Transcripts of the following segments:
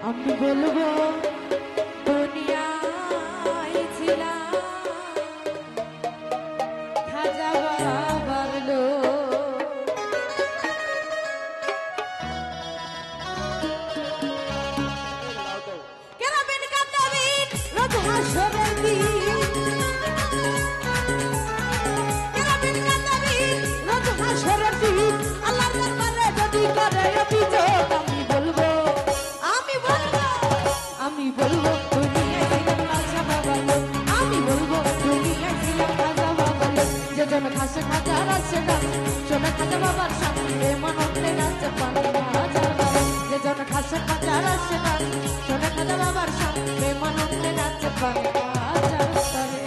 আমি বলবো দুনিয়ায় ছিলাম খাজা বাবার লোক। কেরামের কাতাবিন রোজ হাসরের দিন, কেরামের কাতাবিন রোজ হাসরের দিন আল্লাহর দরবারে যদি করে অভিযোগ আমি বলবো দুনিয়ায় ছিলাম খাজা বাবার লোক। আমি বলবো দুনিয়ায় ছিলাম খাজা বাবার লোক। যেজন খাসে খাজা রাসে গান শোনে খাজা বাবার সামনে মনতে নাচে পানি হাজার বার। যেজন খাসে খাজা রাসে গান শোনে খাজা বাবার সামনে মনতে নাচে পানি হাজার বারে।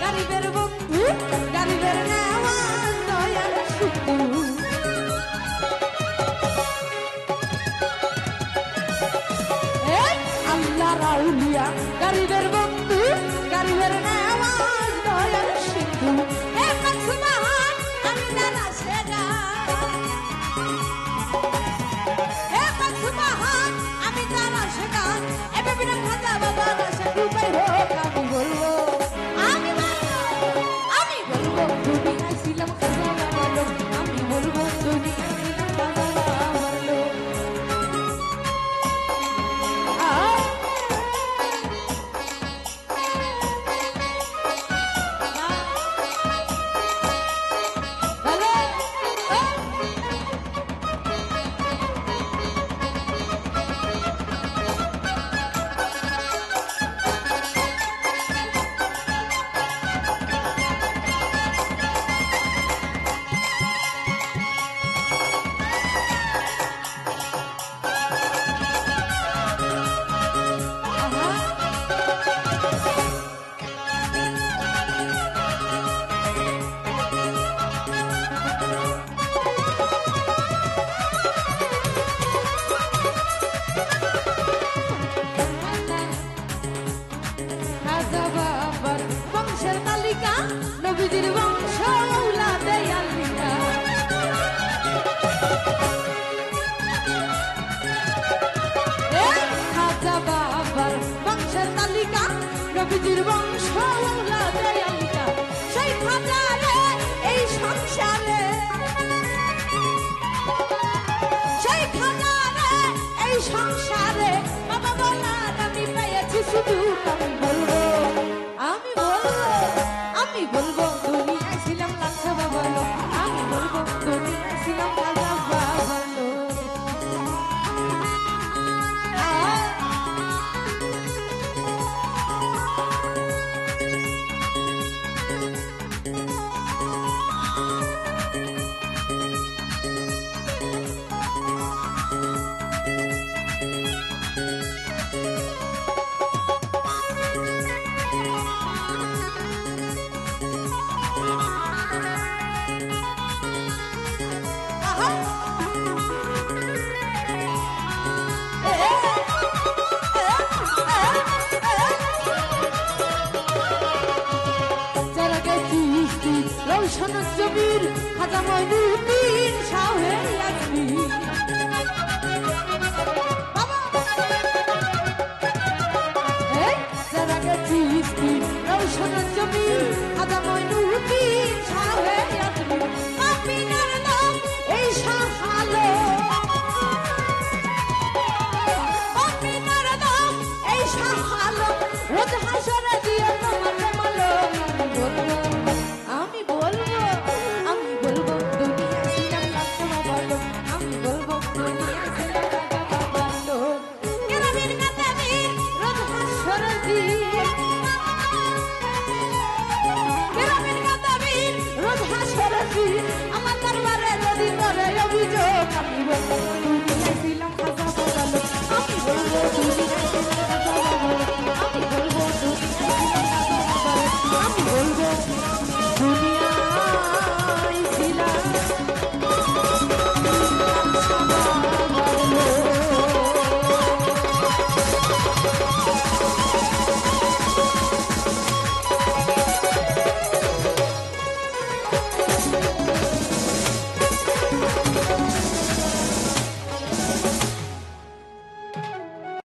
গরিবের বন্ধু গরিবের নেওয়াজ দয়ার শুধু আল্লাহ রাউলিয়া গরিবের বন্ধু গরিবের নেওয়াজ দয়ার শুধু আমি জানা সেগা আমি জানা সেগা এবে বিনা খাজা বাবা রাশে ডুবাই হোক। আমি বলবো দুনিয়ায় ছিলাম খাজা বাবার লোক। আমি বলবো দুনিয়ায় ছিলাম খাজা বাবার লোক। বংশের তালিকা নবীজির বংশ আওলাদে আল্লিকা। খাজা বাবার বংশের তালিকা নবীজির বংশ আওলাদে আল্লিকা। সেই খাজারে এই সংসারে সেই খাজারে এই সংসারে বাবা বলার আমি পেয়েছি শুধু। আমি বলবো দুনিয়ায় ছিলাম খাজা বাবার লোক। আমি বলবো দুনিয়ায় ছিলাম খাজা বাবার লোক। জমির খাজা মঈনুদ্দিন শাহে ইয়াসমিন যারা গেছিস রৌশন জমির খাজা মঈনুদ্দিন শাহে ইয়াসমিন কাপিনার নাম এই শাহালো কাপিনার নাম এই শাহালো রোজ হাসরে দিয়ে তোমার মালো। আমি বলবো দুনিয়া ছিলাম খাজা বাবার লোক। আমি বলবো দুনিয়া ছিলাম খাজা বাবার লোক। কেরামের কাতাবিন রোজ হাসরের দিন, কেরামের কাতাবিন রোজ হাসরের দিন